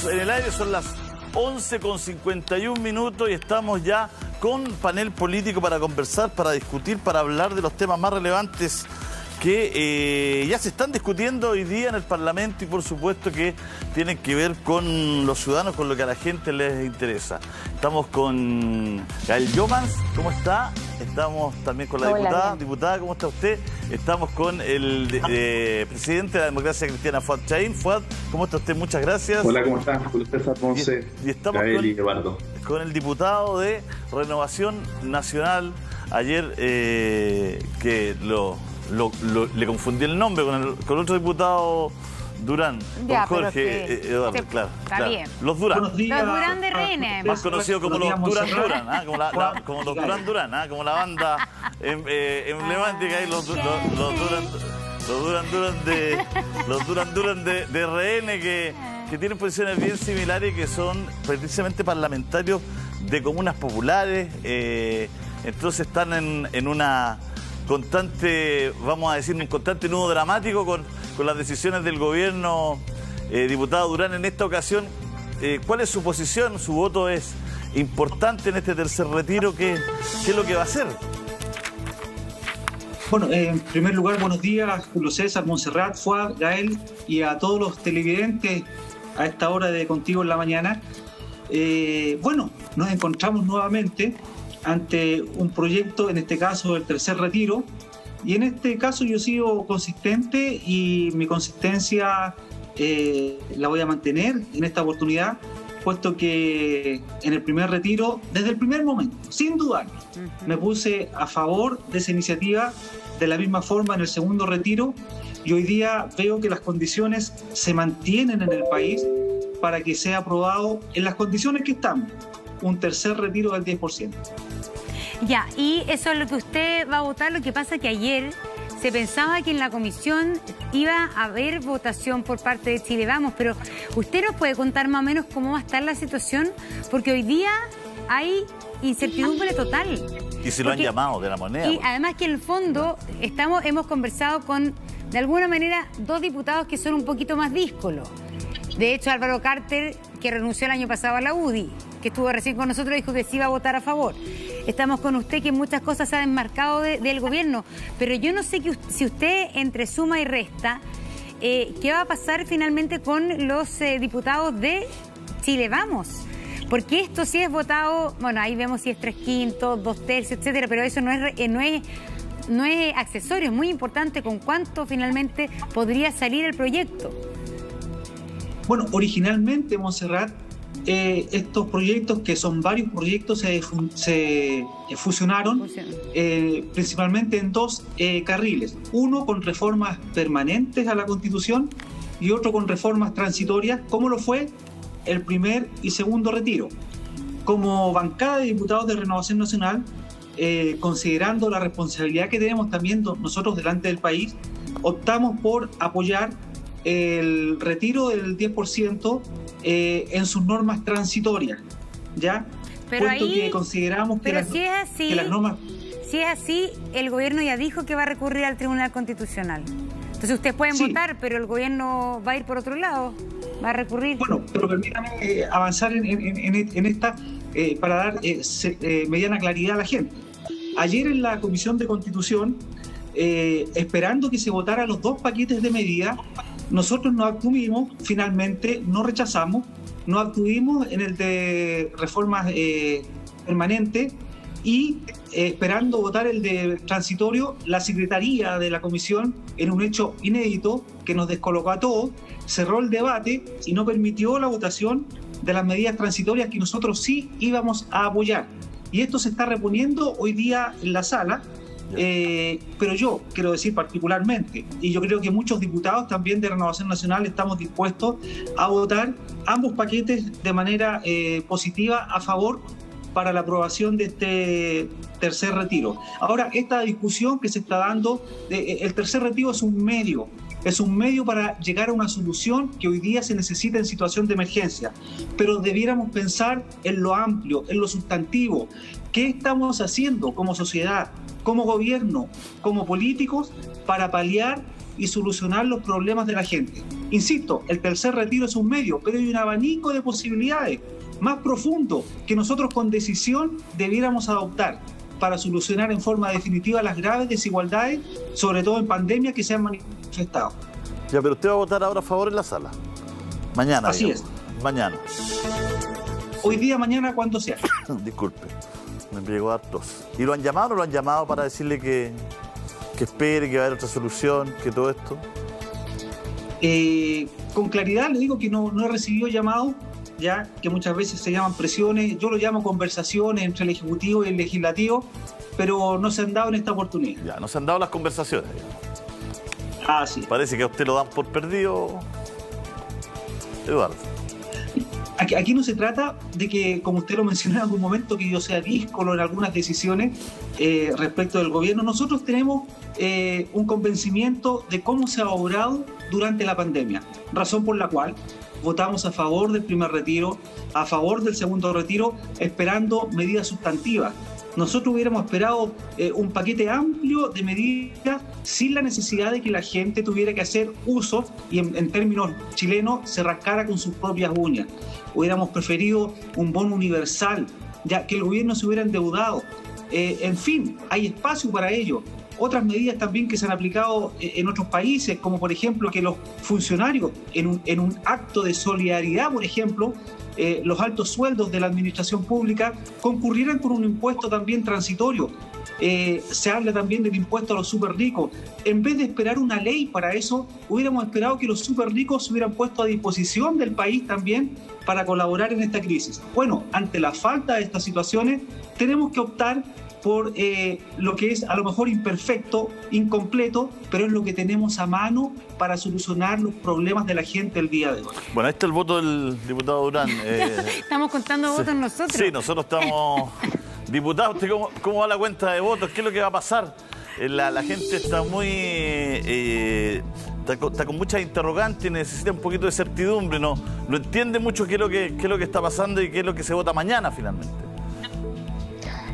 Estamos en el aire, son las 11:51 y estamos ya con panel político para conversar, para discutir, para hablar de los temas más relevantes que ya se están discutiendo hoy día en el Parlamento y por supuesto que tienen que ver con los ciudadanos, con lo que a la gente les interesa. Estamos con Gael Jomans, ¿cómo está? Estamos también con la diputada. Diputada, ¿cómo está usted? Estamos con el presidente de la democracia cristiana, Fuad Chahín. Fuad, ¿cómo está usted? Muchas gracias. Hola, ¿cómo está? Julio César Ponce, y estamos Gael y Eduardo. Con el diputado de Renovación Nacional. Ayer que le confundí el nombre con otro diputado Durán, ya, con Jorge Eduardo, claro. Está bien. Los Durán. Los Durán de René. Más conocido como los Durán Durán, como los Durán Durán, como la banda emblemática y los Durán Durán de RN que tienen posiciones bien similares y que son precisamente parlamentarios de comunas populares. Entonces están en una constante, vamos a decir, un constante nudo dramático con las decisiones del gobierno. Diputado Durán, en esta ocasión, ¿cuál es su posición? Su voto es importante en este tercer retiro. ¿Qué es lo que va a hacer? Bueno, en primer lugar, buenos días, Julio César, Montserrat, Fuad, Gael y a todos los televidentes a esta hora de Contigo en la Mañana. Bueno, nos encontramos nuevamente ante un proyecto, en este caso el tercer retiro, y en este caso yo sigo consistente y mi consistencia la voy a mantener en esta oportunidad, puesto que en el primer retiro, desde el primer momento, sin dudar, me puse a favor de esa iniciativa, de la misma forma en el segundo retiro, y hoy día veo que las condiciones se mantienen en el país para que sea aprobado en las condiciones que estamos, un tercer retiro del 10%. Ya, y eso es lo que usted va a votar. Lo que pasa es que ayer se pensaba que en la comisión iba a haber votación por parte de Chile Vamos, pero ¿usted nos puede contar más o menos cómo va a estar la situación? Porque hoy día hay incertidumbre total. Y si lo han llamado de la moneda. Y además que en el fondo hemos conversado con, de alguna manera, dos diputados que son un poquito más díscolos. De hecho, Álvaro Carter, que renunció el año pasado a la UDI, que estuvo recién con nosotros, dijo que sí iba a votar a favor. Estamos con usted, que muchas cosas se han desmarcado del gobierno, pero yo no sé si usted entre suma y resta, ¿qué va a pasar finalmente con los diputados de Chile Vamos? Porque esto sí es votado, bueno, ahí vemos si es 3/5, 2/3, etcétera, pero eso no es accesorio, es muy importante con cuánto finalmente podría salir el proyecto. Bueno, originalmente, Montserrat, estos proyectos, que son varios proyectos, se fusionaron principalmente en dos carriles. Uno con reformas permanentes a la Constitución y otro con reformas transitorias, como lo fue el primer y segundo retiro. Como bancada de diputados de Renovación Nacional, considerando la responsabilidad que tenemos también nosotros delante del país, optamos por apoyar el retiro del 10% en sus normas transitorias, ¿ya? Pero puesto ahí, que consideramos que, si es así, que las normas... Si es así, el gobierno ya dijo que va a recurrir al Tribunal Constitucional. Entonces ustedes pueden votar, pero el gobierno va a ir por otro lado, va a recurrir. Bueno, pero permítame avanzar en esta para dar mediana claridad a la gente. Ayer en la Comisión de Constitución, esperando que se votaran los dos paquetes de medidas, nosotros no abstuvimos, finalmente no rechazamos, no abstuvimos en el de reformas permanentes y esperando votar el de transitorio, la Secretaría de la Comisión, en un hecho inédito que nos descolocó a todos, cerró el debate y no permitió la votación de las medidas transitorias que nosotros sí íbamos a apoyar. Y esto se está reponiendo hoy día en la sala. Pero yo quiero decir particularmente, y yo creo que muchos diputados también de Renovación Nacional estamos dispuestos a votar ambos paquetes de manera positiva a favor para la aprobación de este tercer retiro. Ahora, esta discusión que se está dando, el tercer retiro es un medio para llegar a una solución que hoy día se necesita en situación de emergencia, pero debiéramos pensar en lo amplio, en lo sustantivo. ¿Qué estamos haciendo como sociedad, como gobierno, como políticos, para paliar y solucionar los problemas de la gente? Insisto, el tercer retiro es un medio, pero hay un abanico de posibilidades más profundo que nosotros con decisión debiéramos adoptar para solucionar en forma definitiva las graves desigualdades, sobre todo en pandemia, que se han manifestado. Ya, pero usted va a votar ahora a favor en la sala. Mañana. Así digamos. Mañana. Hoy día, mañana, cuando sea. Disculpe, me llegó hartos. ¿Y lo han llamado o no lo han llamado para decirle que espere, que va a haber otra solución, que todo esto? Con claridad le digo que no he recibido llamados, ya que muchas veces se llaman presiones, yo lo llamo conversaciones entre el Ejecutivo y el Legislativo, pero no se han dado en esta oportunidad. Ya, no se han dado las conversaciones. Sí. Parece que a usted lo dan por perdido, Eduardo. Aquí no se trata de que, como usted lo mencionó en algún momento, que yo sea díscolo en algunas decisiones respecto del gobierno. Nosotros tenemos un convencimiento de cómo se ha obrado durante la pandemia, razón por la cual votamos a favor del primer retiro, a favor del segundo retiro, esperando medidas sustantivas. Nosotros hubiéramos esperado un paquete amplio de medidas sin la necesidad de que la gente tuviera que hacer uso y en términos chilenos se rascara con sus propias uñas. Hubiéramos preferido un bono universal, ya que el gobierno se hubiera endeudado. En fin, hay espacio para ello. Otras medidas también que se han aplicado en otros países, como por ejemplo que los funcionarios en un acto de solidaridad, por ejemplo, los altos sueldos de la administración pública concurrieran con un impuesto también transitorio. Se habla también del impuesto a los súper ricos. En vez de esperar una ley para eso, hubiéramos esperado que los súper ricos se hubieran puesto a disposición del país también para colaborar en esta crisis. Bueno, ante la falta de estas situaciones, tenemos que optar por lo que es a lo mejor imperfecto, incompleto, pero es lo que tenemos a mano para solucionar los problemas de la gente el día de hoy. Bueno, ahí está el voto del diputado Durán. Estamos contando votos nosotros. Sí, nosotros estamos... Diputado, ¿usted cómo va la cuenta de votos? ¿Qué es lo que va a pasar? La gente está muy... Está con muchas interrogantes y necesita un poquito de certidumbre. No entiende mucho qué es lo que está pasando y qué es lo que se vota mañana finalmente.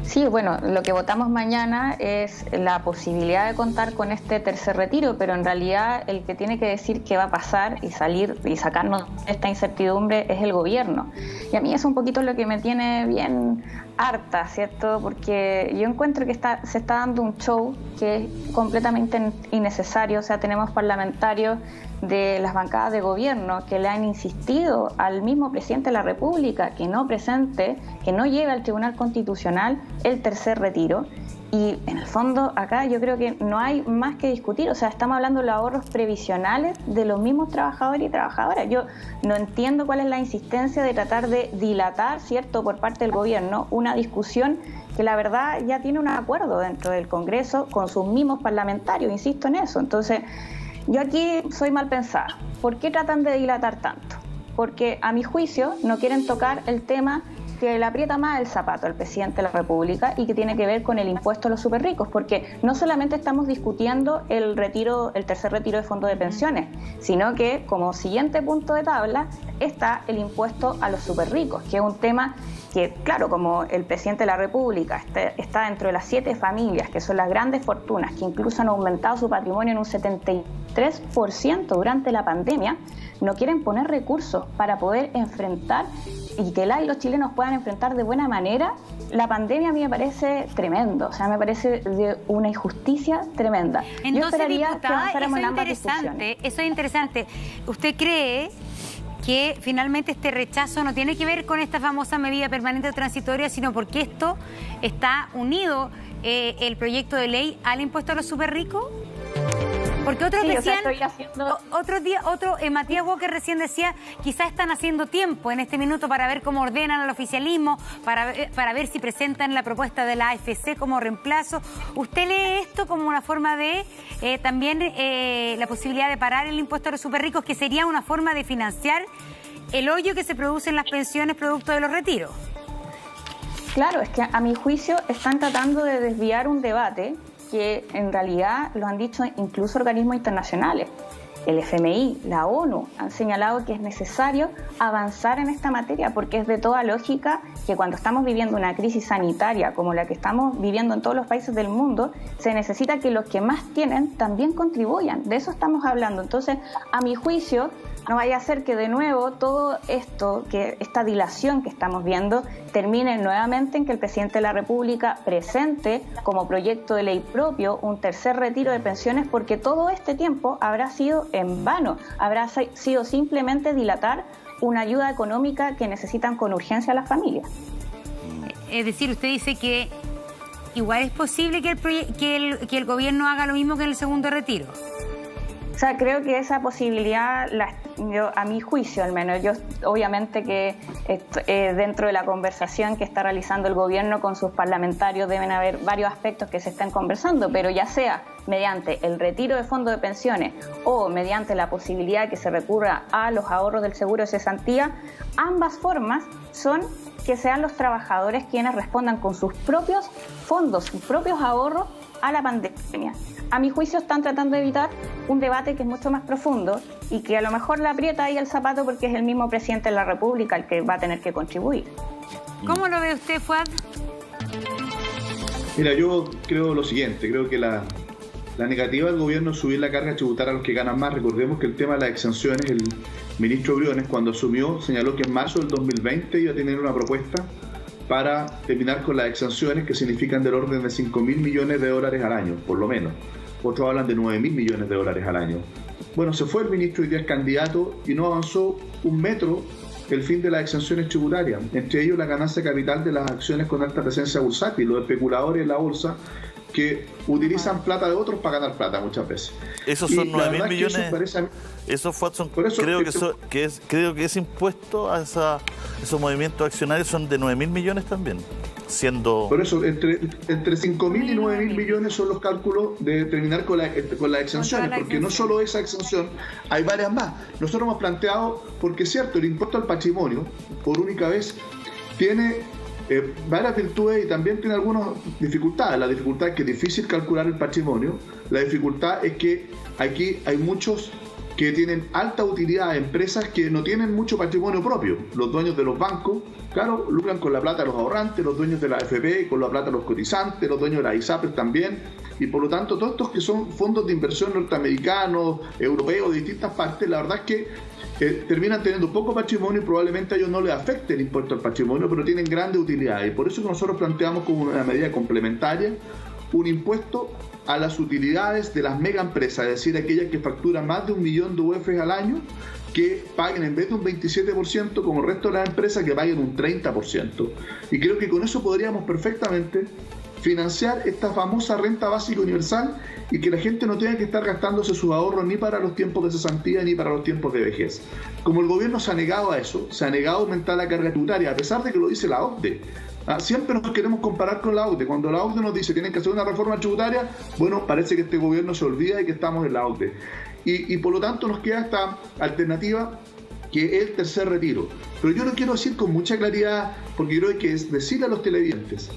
Sí, bueno, lo que votamos mañana es la posibilidad de contar con este tercer retiro, pero en realidad el que tiene que decir qué va a pasar y salir y sacarnos esta incertidumbre es el gobierno. Y a mí es un poquito lo que me tiene bien harta, ¿cierto? Porque yo encuentro que se está dando un show que es completamente innecesario. O sea, tenemos parlamentarios de las bancadas de gobierno que le han insistido al mismo presidente de la República que no presente, que no lleve al Tribunal Constitucional el tercer retiro. Y en el fondo acá yo creo que no hay más que discutir. O sea, estamos hablando de los ahorros previsionales de los mismos trabajadores y trabajadoras. Yo no entiendo cuál es la insistencia de tratar de dilatar, ¿cierto?, por parte del gobierno una discusión que la verdad ya tiene un acuerdo dentro del Congreso con sus mismos parlamentarios, insisto en eso. Entonces, yo aquí soy mal pensada. ¿Por qué tratan de dilatar tanto? Porque a mi juicio no quieren tocar el tema que le aprieta más el zapato al presidente de la República y que tiene que ver con el impuesto a los superricos, porque no solamente estamos discutiendo el tercer retiro de fondos de pensiones, sino que como siguiente punto de tabla está el impuesto a los superricos, que es un tema que, claro, como el presidente de la República está dentro de las 7 familias, que son las grandes fortunas, que incluso han aumentado su patrimonio en un 73% durante la pandemia, no quieren poner recursos para poder enfrentar y que los chilenos puedan enfrentar de buena manera la pandemia. A mí me parece tremendo, o sea, me parece de una injusticia tremenda. Entonces, yo esperaría diputada, que avanzáramos en ambas discusiones. Eso es interesante. ¿Usted cree que finalmente este rechazo no tiene que ver con esta famosa medida permanente o transitoria, sino porque esto está unido, el proyecto de ley, al impuesto a los superricos? Porque otros decían, Matías Walker recién decía, quizás están haciendo tiempo en este minuto para ver cómo ordenan al oficialismo, para ver si presentan la propuesta de la AFC como reemplazo. ¿Usted lee esto como una forma de también la posibilidad de parar el impuesto a los superricos, que sería una forma de financiar el hoyo que se produce en las pensiones producto de los retiros? Claro, es que a mi juicio están tratando de desviar un debate que en realidad lo han dicho incluso organismos internacionales. El FMI, la ONU han señalado que es necesario avanzar en esta materia porque es de toda lógica que cuando estamos viviendo una crisis sanitaria como la que estamos viviendo en todos los países del mundo, se necesita que los que más tienen también contribuyan. De eso estamos hablando. Entonces, a mi juicio, No vaya a ser que de nuevo todo esto, que esta dilación que estamos viendo, termine nuevamente en que el presidente de la República presente como proyecto de ley propio un tercer retiro de pensiones, porque todo este tiempo habrá sido en vano, habrá sido simplemente dilatar una ayuda económica que necesitan con urgencia las familias. Es decir, usted dice que igual es posible que el gobierno haga lo mismo que en el segundo retiro. O sea, creo que esa posibilidad, a mi juicio al menos, yo obviamente que dentro de la conversación que está realizando el gobierno con sus parlamentarios deben haber varios aspectos que se estén conversando, pero ya sea mediante el retiro de fondos de pensiones o mediante la posibilidad de que se recurra a los ahorros del seguro de cesantía, ambas formas son que sean los trabajadores quienes respondan con sus propios fondos, sus propios ahorros a la pandemia. A mi juicio están tratando de evitar un debate que es mucho más profundo y que a lo mejor le aprieta ahí el zapato porque es el mismo presidente de la República el que va a tener que contribuir. ¿Cómo lo ve usted, Fuad? Mira, yo creo lo siguiente, creo que la negativa del gobierno es subir la carga tributaria a los que ganan más. Recordemos que el tema de las exenciones, el ministro Briones cuando asumió señaló que en marzo del 2020 iba a tener una propuesta para terminar con las exenciones que significan del orden de 5.000 millones de dólares al año, por lo menos. Otros hablan de 9.000 millones de dólares al año. Bueno, se fue el ministro, hoy día es candidato, y no avanzó un metro el fin de las exenciones tributarias, entre ellos la ganancia capital de las acciones con alta presencia bursátil, los especuladores en la bolsa que utilizan plata de otros para ganar plata muchas veces. Esos son 9.000 millones. Esos Watson, creo que ese impuesto a esos movimientos accionarios son de 9.000 millones también. Siendo... Por eso, entre 5.000 y 9.000 millones son los cálculos de terminar con las exenciones, porque no solo esa exención, hay varias más. Nosotros hemos planteado, porque es cierto, el impuesto al patrimonio, por única vez, tiene varias virtudes y también tiene algunas dificultades. La dificultad es que es difícil calcular el patrimonio. La dificultad es que aquí hay muchos que tienen alta utilidad, empresas que no tienen mucho patrimonio propio. Los dueños de los bancos, claro, lucran con la plata de los ahorrantes, los dueños de la AFP con la plata de los cotizantes, los dueños de la ISAPRES también, y por lo tanto todos estos que son fondos de inversión norteamericanos, europeos, de distintas partes, la verdad es que terminan teniendo poco patrimonio y probablemente a ellos no les afecte el impuesto al patrimonio, pero tienen grandes utilidades, y por eso que nosotros planteamos como una medida complementaria un impuesto a las utilidades de las mega empresas, es decir, aquellas que facturan más de 1 millón de UF al año, que paguen en vez de un 27% como el resto de las empresas, que paguen un 30%. Y creo que con eso podríamos perfectamente financiar esta famosa renta básica universal y que la gente no tenga que estar gastándose sus ahorros ni para los tiempos de cesantía ni para los tiempos de vejez. Como el gobierno se ha negado a eso, se ha negado a aumentar la carga tributaria, a pesar de que lo dice la OCDE. Siempre nos queremos comparar con la OCDE. Cuando la OCDE nos dice que tienen que hacer una reforma tributaria, bueno, parece que este gobierno se olvida de que estamos en la OCDE. Y por lo tanto nos queda esta alternativa, que es el tercer retiro. Pero yo lo quiero decir con mucha claridad, porque creo que es decirle a los televidentes,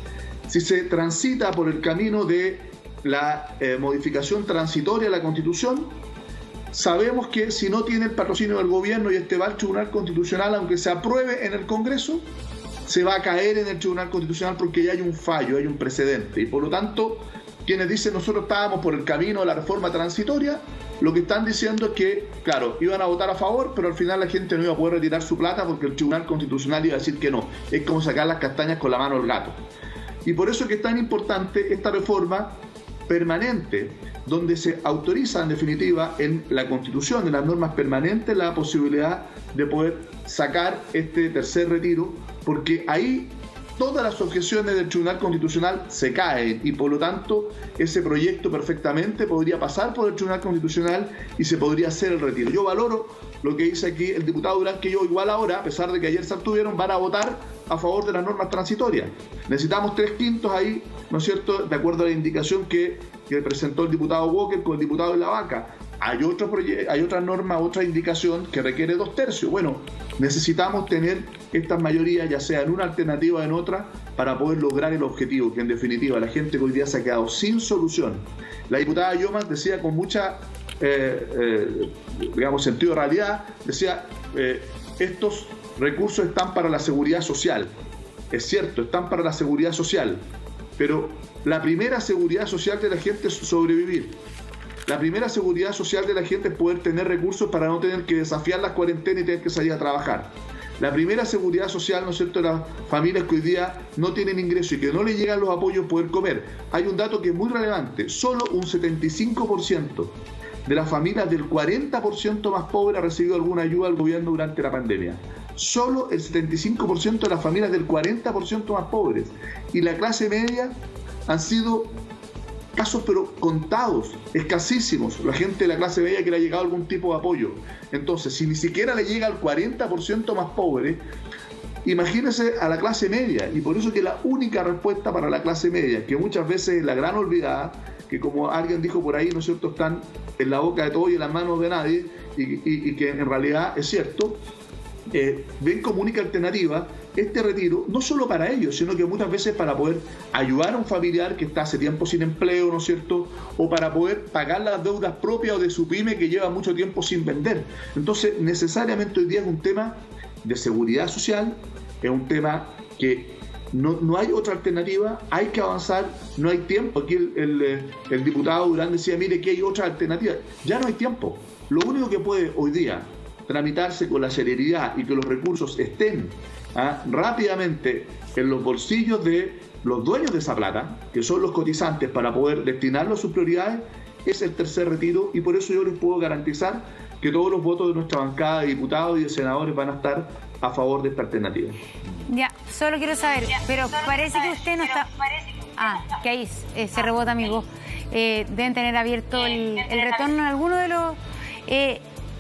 si se transita por el camino de la modificación transitoria de la Constitución, sabemos que si no tiene el patrocinio del gobierno y va al Tribunal Constitucional, aunque se apruebe en el Congreso, se va a caer en el Tribunal Constitucional porque ya hay un fallo, hay un precedente. Y por lo tanto, quienes dicen nosotros estábamos por el camino de la reforma transitoria, lo que están diciendo es que, claro, iban a votar a favor, pero al final la gente no iba a poder retirar su plata porque el Tribunal Constitucional iba a decir que no. Es como sacar las castañas con la mano del gato. Y por eso es que es tan importante esta reforma permanente, donde se autoriza en definitiva en la Constitución, en las normas permanentes, la posibilidad de poder sacar este tercer retiro, porque ahí todas las objeciones del Tribunal Constitucional se caen y por lo tanto ese proyecto perfectamente podría pasar por el Tribunal Constitucional y se podría hacer el retiro. Yo valoro lo que dice aquí el diputado Durán, que yo igual ahora, a pesar de que ayer se abstuvieron, van a votar a favor de las normas transitorias. Necesitamos 3/5 ahí, ¿no es cierto?, de acuerdo a la indicación que presentó el diputado Walker con el diputado de la Vaca. Hay otra norma, otra indicación que requiere 2/3. Bueno, necesitamos tener estas mayorías, ya sea en una alternativa o en otra, para poder lograr el objetivo, que en definitiva la gente que hoy día se ha quedado sin solución. La diputada Yomas decía con mucha sentido de realidad, decía, estos recursos están para la seguridad social. Es cierto, están para la seguridad social, pero la primera seguridad social de la gente es sobrevivir. La primera seguridad social de la gente es poder tener recursos para no tener que desafiar las cuarentenas y tener que salir a trabajar. La primera seguridad social, ¿no es cierto?, de las familias que hoy día no tienen ingresos y que no les llegan los apoyos, poder comer. Hay un dato que es muy relevante: solo un 75% de las familias del 40% más pobres ha recibido alguna ayuda del gobierno durante la pandemia. Solo el 75% de las familias del 40% más pobres. Y la clase media han sido casos pero contados, escasísimos, la gente de la clase media que le ha llegado algún tipo de apoyo. Entonces, si ni siquiera le llega al 40% más pobre, imagínese a la clase media. Y por eso que la única respuesta para la clase media, que muchas veces es la gran olvidada, que como alguien dijo por ahí, ¿no es cierto?, están en la boca de todos y en las manos de nadie, y que en realidad es cierto, ven como única alternativa este retiro, no solo para ellos, sino que muchas veces para poder ayudar a un familiar que está hace tiempo sin empleo, ¿no es cierto?, o para poder pagar las deudas propias o de su pyme que lleva mucho tiempo sin vender. Entonces, necesariamente hoy día es un tema de seguridad social, es un tema que no hay otra alternativa, hay que avanzar, no hay tiempo. Aquí el diputado Durán decía, mire, que hay otra alternativa. Ya no hay tiempo. Lo único que puede hoy día tramitarse con la celeridad y que los recursos estén rápidamente en los bolsillos de los dueños de esa plata, que son los cotizantes, para poder destinarlo a sus prioridades, es el tercer retiro. Y por eso yo les puedo garantizar que todos los votos de nuestra bancada de diputados y de senadores van a estar a favor de esta alternativa. Ya, solo quiero saber, pero parece que usted no está... que ahí se rebota mi voz. Deben tener abierto el retorno en alguno de los...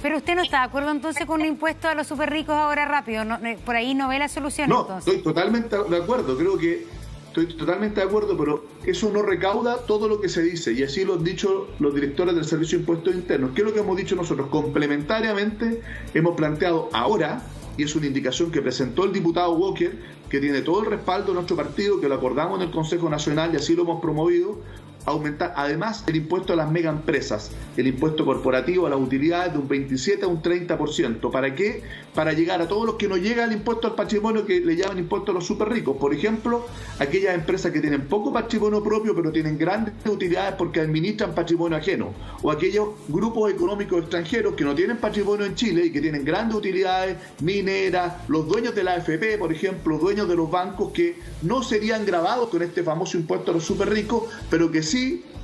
pero usted no está de acuerdo entonces con un impuesto a los súper ricos ahora rápido, ¿no? Por ahí no ve la solución. No, entonces. Estoy totalmente de acuerdo, creo que estoy totalmente de acuerdo, pero eso no recauda todo lo que se dice, y así lo han dicho los directores del Servicio de Impuestos Internos. ¿Qué es lo que hemos dicho nosotros? Complementariamente hemos planteado ahora, y es una indicación que presentó el diputado Walker, que tiene todo el respaldo de nuestro partido, que lo acordamos en el Consejo Nacional y así lo hemos promovido, aumentar además el impuesto a las megaempresas, el impuesto corporativo a las utilidades de un 27 a un 30%. ¿Para qué? Para llegar a todos los que no llega el impuesto al patrimonio, que le llaman impuesto a los súper ricos. Por ejemplo, aquellas empresas que tienen poco patrimonio propio pero tienen grandes utilidades porque administran patrimonio ajeno, o aquellos grupos económicos extranjeros que no tienen patrimonio en Chile y que tienen grandes utilidades mineras, los dueños de la AFP, por ejemplo, dueños de los bancos, que no serían gravados con este famoso impuesto a los súper ricos, pero que sí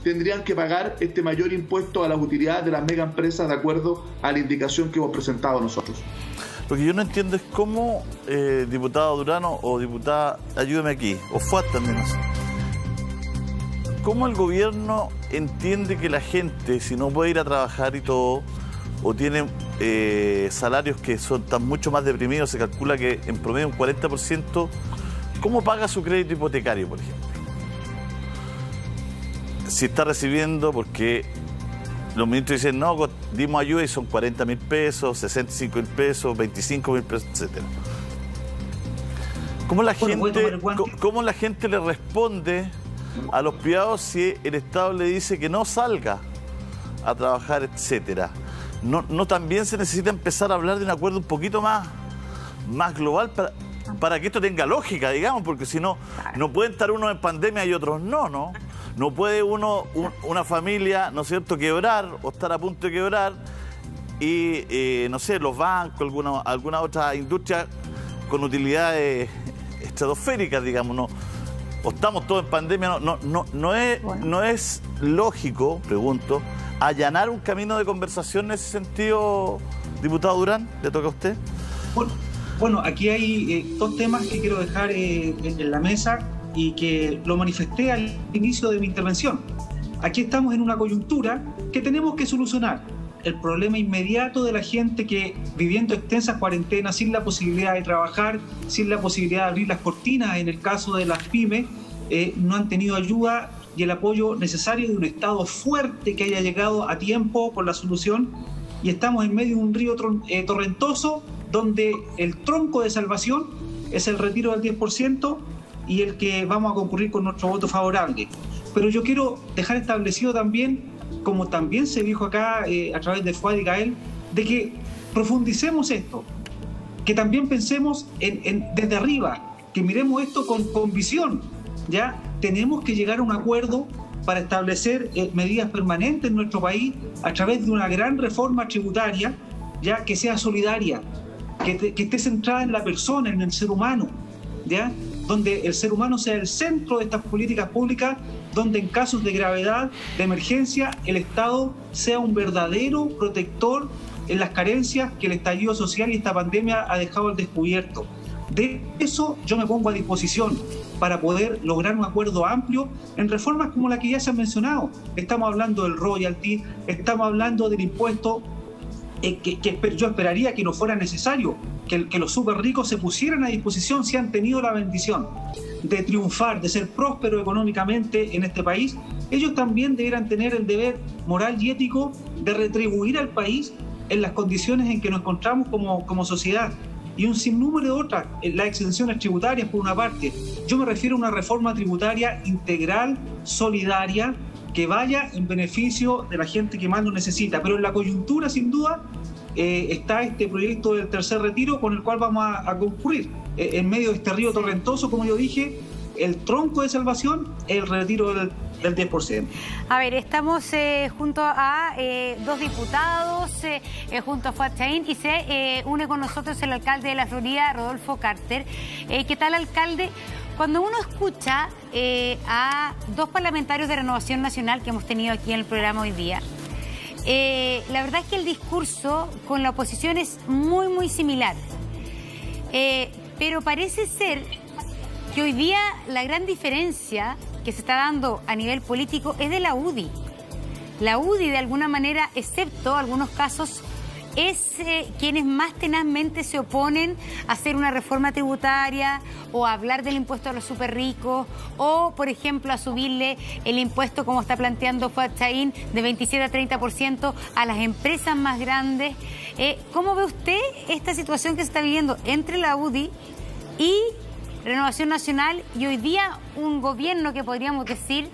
tendrían que pagar este mayor impuesto a las utilidades de las megaempresas de acuerdo a la indicación que hemos presentado nosotros. Lo que yo no entiendo es cómo, diputado Durano o diputada, ayúdame aquí, o Fuad también, no sé, cómo el gobierno entiende que la gente, si no puede ir a trabajar y todo, o tiene salarios que están mucho más deprimidos, se calcula que en promedio un 40%, ¿cómo paga su crédito hipotecario, por ejemplo? Si está recibiendo, porque los ministros dicen, no, dimos ayuda y son 40.000 pesos, 65.000 pesos, 25.000 pesos, etc. ¿Cómo la gente le responde a los privados si el Estado le dice que no salga a trabajar, etcétera? No también se necesita empezar a hablar de un acuerdo un poquito más global para que esto tenga lógica, digamos, porque si no, no pueden estar unos en pandemia y otros no. No puede una familia, ¿no es cierto?, quebrar o estar a punto de quebrar y, no sé, los bancos, alguna otra industria con utilidades estratosféricas, digamos, no. O estamos todos en pandemia, no es lógico, pregunto, allanar un camino de conversación en ese sentido, diputado Durán. ¿Le toca a usted? Bueno, aquí hay dos temas que quiero dejar en la mesa y que lo manifesté al inicio de mi intervención. Aquí estamos en una coyuntura que tenemos que solucionar. El problema inmediato de la gente que, viviendo extensas cuarentenas, sin la posibilidad de trabajar, sin la posibilidad de abrir las cortinas, en el caso de las pymes, no han tenido ayuda y el apoyo necesario de un Estado fuerte que haya llegado a tiempo por la solución. Y estamos en medio de un río torrentoso, donde el tronco de salvación es el retiro del 10%, y el que vamos a concurrir con nuestro voto favorable. Pero yo quiero dejar establecido también, como también se dijo acá a través de Fuad y Gael, de que profundicemos esto, que también pensemos desde arriba, que miremos esto con visión. Ya tenemos que llegar a un acuerdo para establecer medidas permanentes en nuestro país a través de una gran reforma tributaria, ya que sea solidaria, que esté centrada en la persona, en el ser humano, ¿ya? Donde el ser humano sea el centro de estas políticas públicas, donde en casos de gravedad, de emergencia, el Estado sea un verdadero protector en las carencias que el estallido social y esta pandemia ha dejado al descubierto. De eso yo me pongo a disposición para poder lograr un acuerdo amplio en reformas como la que ya se han mencionado. Estamos hablando del royalty, estamos hablando del impuesto que yo esperaría que no fuera necesario, que los súper ricos se pusieran a disposición si han tenido la bendición de triunfar, de ser prósperos económicamente en este país. Ellos también debieran tener el deber moral y ético de retribuir al país en las condiciones en que nos encontramos como sociedad. Y un sinnúmero de otras, las exenciones tributarias por una parte. Yo me refiero a una reforma tributaria integral, solidaria, que vaya en beneficio de la gente que más lo necesita. Pero en la coyuntura, sin duda, está este proyecto del tercer retiro con el cual vamos a concurrir. En medio de este río torrentoso, como yo dije, el tronco de salvación es el retiro del 10%. A ver, estamos junto a dos diputados, junto a Fuad Chahín, y se une con nosotros el alcalde de la Florida, Rodolfo Carter. ¿Qué tal, alcalde? Cuando uno escucha a dos parlamentarios de Renovación Nacional que hemos tenido aquí en el programa hoy día, la verdad es que el discurso con la oposición es muy, muy similar. Pero parece ser que hoy día la gran diferencia que se está dando a nivel político es de la UDI. La UDI, de alguna manera, excepto algunos casos, es quienes más tenazmente se oponen a hacer una reforma tributaria o a hablar del impuesto a los súper ricos o, por ejemplo, a subirle el impuesto, como está planteando Fuad Chahín, de 27 a 30% a las empresas más grandes. ¿Cómo ve usted esta situación que se está viviendo entre la UDI y Renovación Nacional y hoy día un gobierno que podríamos decir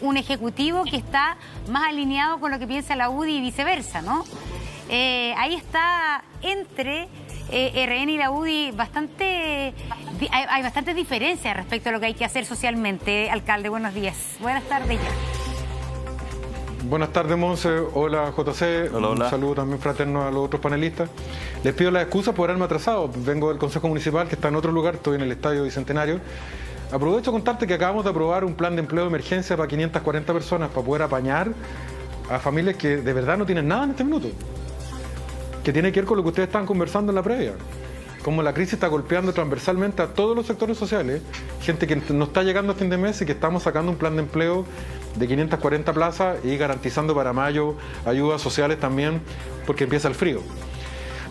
un ejecutivo que está más alineado con lo que piensa la UDI y viceversa, ¿no? Ahí está entre RN y la UDI hay bastantes diferencias respecto a lo que hay que hacer socialmente. Alcalde, buenos días. Buenas tardes ya. Buenas tardes, Monse. Hola, JC. Hola, hola. Un saludo también fraterno a los otros panelistas. Les pido las excusas por haberme atrasado. Vengo del Consejo Municipal, que está en otro lugar, estoy en el Estadio Bicentenario. Aprovecho a contarte que acabamos de aprobar un plan de empleo de emergencia para 540 personas, para poder apañar a familias que de verdad no tienen nada en este minuto. Que tiene que ver con lo que ustedes estaban conversando en la previa. Como la crisis está golpeando transversalmente a todos los sectores sociales, gente que no está llegando a fin de mes y que estamos sacando un plan de empleo de 540 plazas y garantizando para mayo ayudas sociales también, porque empieza el frío.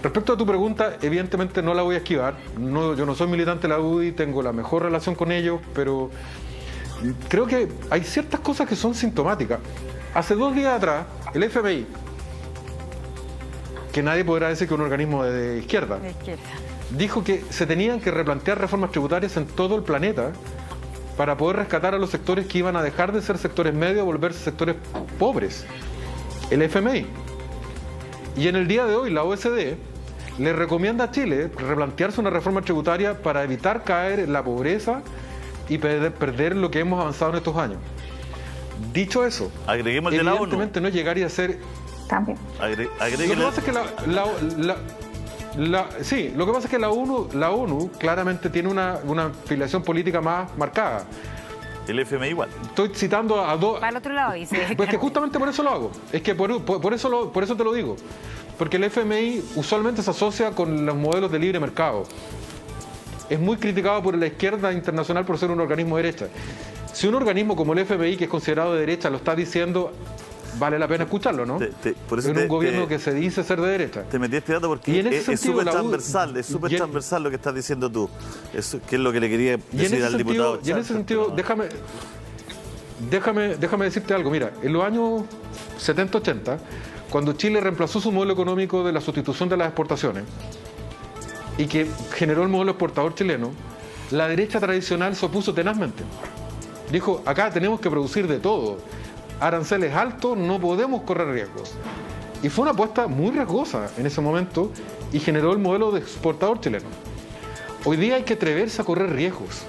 Respecto a tu pregunta, evidentemente no la voy a esquivar. Yo no soy militante de la UDI, tengo la mejor relación con ellos, pero creo que hay ciertas cosas que son sintomáticas. Hace 2 días atrás, el FMI, que nadie podrá decir que es un organismo de izquierda, dijo que se tenían que replantear reformas tributarias en todo el planeta para poder rescatar a los sectores que iban a dejar de ser sectores medios a volverse sectores pobres. El FMI. Y en el día de hoy la OECD le recomienda a Chile replantearse una reforma tributaria para evitar caer en la pobreza y perder lo que hemos avanzado en estos años. Dicho eso, agreguemos de la ONU. Evidentemente no llegaría a ser... Cambio. Lo que pasa es que lo que pasa es que la ONU claramente tiene una afiliación política más marcada. El FMI igual. Estoy citando a dos... Para el otro lado, dice. Pues que justamente por eso lo hago. Es que por eso te lo digo. Porque el FMI usualmente se asocia con los modelos de libre mercado. Es muy criticado por la izquierda internacional por ser un organismo de derecha. Si un organismo como el FMI, que es considerado de derecha, lo está diciendo... Vale la pena escucharlo, ¿no? Por eso en un gobierno que se dice ser de derecha. Te metí este dato porque es súper transversal, transversal lo que estás diciendo tú. Eso, que es lo que le quería decir al diputado. Y en ese sentido, déjame decirte algo. Mira, en los años 70-80, cuando Chile reemplazó su modelo económico de la sustitución de las exportaciones y que generó el modelo exportador chileno, la derecha tradicional se opuso tenazmente. Dijo, acá tenemos que producir de todo. Aranceles altos, no podemos correr riesgos. Y fue una apuesta muy riesgosa en ese momento y generó el modelo de exportador chileno. Hoy día hay que atreverse a correr riesgos,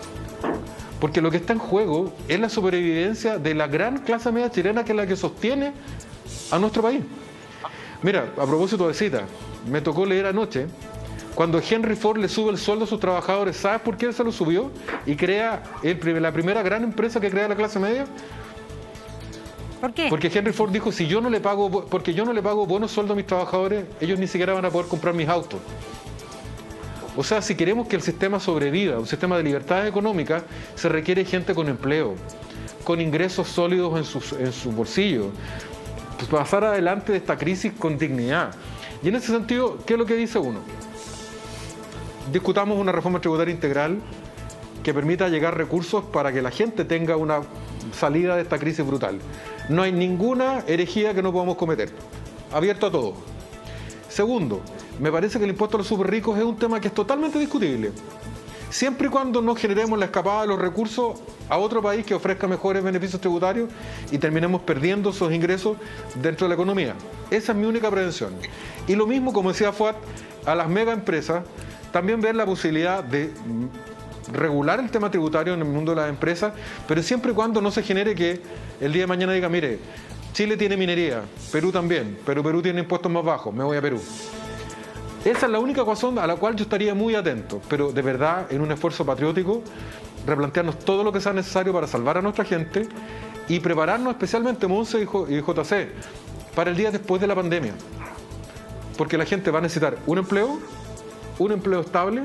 porque lo que está en juego es la sobrevivencia de la gran clase media chilena, que es la que sostiene a nuestro país. Mira, a propósito de cita, me tocó leer anoche, cuando Henry Ford le sube el sueldo a sus trabajadores, ¿sabes por qué se lo subió? Y crea la primera gran empresa que crea la clase media. ¿Por qué? Porque Henry Ford dijo, si yo no le pago buenos sueldos a mis trabajadores, ellos ni siquiera van a poder comprar mis autos. O sea, si queremos que el sistema sobreviva, un sistema de libertades económicas, se requiere gente con empleo, con ingresos sólidos en su bolsillo, pues pasar adelante de esta crisis con dignidad. Y en ese sentido, ¿qué es lo que dice uno? Discutamos una reforma tributaria integral que permita llegar recursos para que la gente tenga una salida de esta crisis brutal. No hay ninguna herejía que no podamos cometer. Abierto a todo. Segundo, me parece que el impuesto a los súper ricos es un tema que es totalmente discutible. Siempre y cuando no generemos la escapada de los recursos a otro país que ofrezca mejores beneficios tributarios y terminemos perdiendo esos ingresos dentro de la economía. Esa es mi única prevención. Y lo mismo, como decía Fuad, a las mega empresas, también ver la posibilidad de regular el tema tributario en el mundo de las empresas, pero siempre y cuando no se genere que el día de mañana diga, mire, Chile tiene minería, Perú también, pero Perú tiene impuestos más bajos, me voy a Perú. Esa es la única razón a la cual yo estaría muy atento, pero de verdad, en un esfuerzo patriótico, replantearnos todo lo que sea necesario para salvar a nuestra gente y prepararnos especialmente, Monse y JC, para el día después de la pandemia. Porque la gente va a necesitar un empleo estable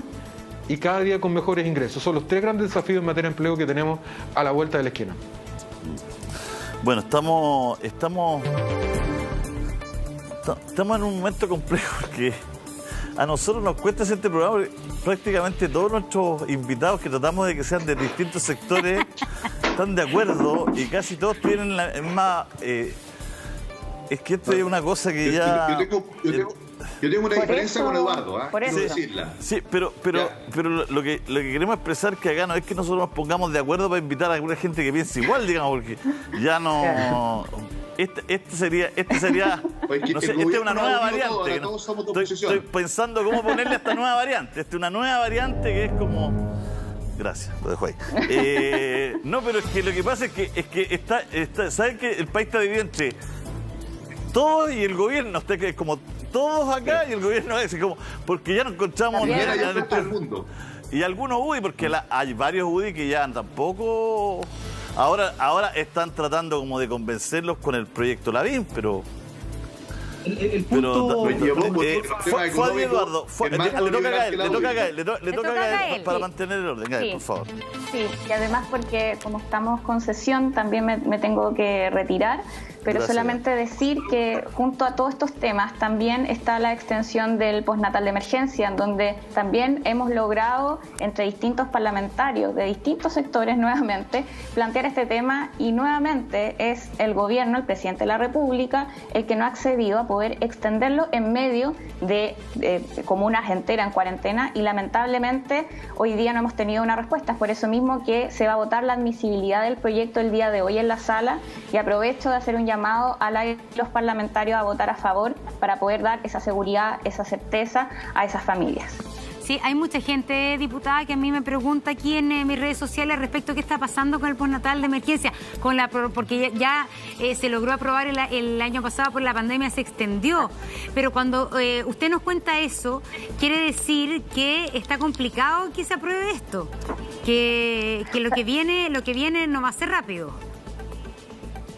y cada día con mejores ingresos. Son los 3 grandes desafíos en materia de empleo que tenemos a la vuelta de la esquina. Bueno, estamos en un momento complejo porque a nosotros nos cuesta hacer este programa porque prácticamente todos nuestros invitados que tratamos de que sean de distintos sectores están de acuerdo y casi todos tienen la misma... es que esto es una cosa que ya... Yo tengo una diferencia con Eduardo, quiero decirla. Sí, pero lo que queremos expresar que acá no es que nosotros nos pongamos de acuerdo para invitar a alguna gente que piense igual, digamos, porque ya no... Este sería no sé, esta es una nueva variante. Estoy pensando cómo ponerle a esta nueva variante. Esta es una nueva variante que es como... Gracias, lo dejo ahí. No, pero es que lo que pasa es que está ¿saben que el país está dividido entre todos y el gobierno? Usted que es como todos acá y el gobierno es como... Porque ya nos encontramos... todo el mundo. Y algunos UDI, porque hay varios UDI que ya tampoco... Ahora están tratando como de convencerlos con el proyecto Lavín, pero... El punto... Fue Eduardo. Le toca a él para mantener el orden. Sí. Por favor. Sí, y además porque como estamos con sesión, también me tengo que retirar. Pero gracias. Solamente decir que junto a todos estos temas también está la extensión del postnatal de emergencia, en donde también hemos logrado entre distintos parlamentarios de distintos sectores nuevamente plantear este tema y nuevamente es el gobierno, el presidente de la República, el que no ha accedido a poder extenderlo en medio de comunas enteras en cuarentena y lamentablemente hoy día no hemos tenido una respuesta. Es por eso mismo que se va a votar la admisibilidad del proyecto el día de hoy en la sala y aprovecho de hacer un llamado a los parlamentarios a votar a favor para poder dar esa seguridad, esa certeza a esas familias. Sí, hay mucha gente, diputada, que a mí me pregunta aquí en mis redes sociales respecto a qué está pasando con el postnatal de emergencia, porque ya se logró aprobar el año pasado, por la pandemia se extendió, pero cuando usted nos cuenta eso, quiere decir que está complicado que se apruebe esto, que lo que viene no va a ser rápido.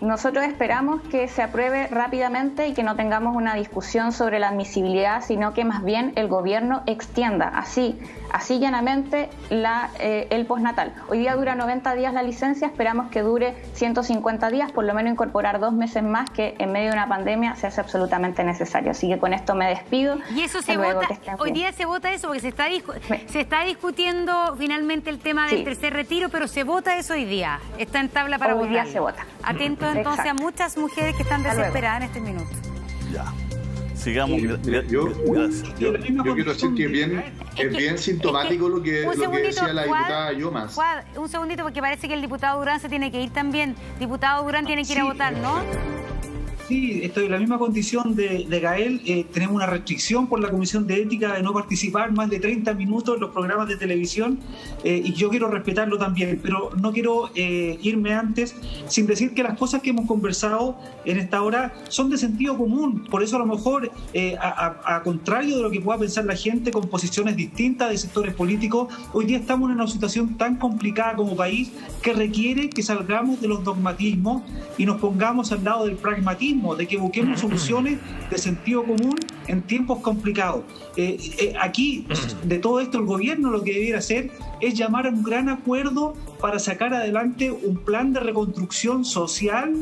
Nosotros esperamos que se apruebe rápidamente y que no tengamos una discusión sobre la admisibilidad, sino que más bien el gobierno extienda así llanamente el postnatal. Hoy día dura 90 días la licencia, esperamos que dure 150 días, por lo menos incorporar 2 meses más, que en medio de una pandemia se hace absolutamente necesario. Así que con esto me despido. Y eso se vota, hoy día se vota eso, porque se está discutiendo finalmente el tema del tercer retiro, pero se vota eso hoy día. Está en tabla para votar. Hoy día se vota. Atento entonces a muchas mujeres que están desesperadas en este minuto. Ya. Sigamos. Yo quiero decir que es bien sintomático lo que decía la diputada Yomas. Un segundito, porque parece que el diputado Durán se tiene que ir también. Diputado Durán tiene que ir a votar, ¿no? Sí, estoy en la misma condición de Gael. Tenemos una restricción por la Comisión de Ética de no participar más de 30 minutos en los programas de televisión y yo quiero respetarlo también, pero no quiero irme antes sin decir que las cosas que hemos conversado en esta hora son de sentido común. Por eso a lo mejor, a contrario de lo que pueda pensar la gente con posiciones distintas de sectores políticos, hoy día estamos en una situación tan complicada como país que requiere que salgamos de los dogmatismos y nos pongamos al lado del pragmatismo, de que busquemos soluciones de sentido común en tiempos complicados. Aquí, de todo esto, el gobierno lo que debiera hacer es llamar a un gran acuerdo para sacar adelante un plan de reconstrucción social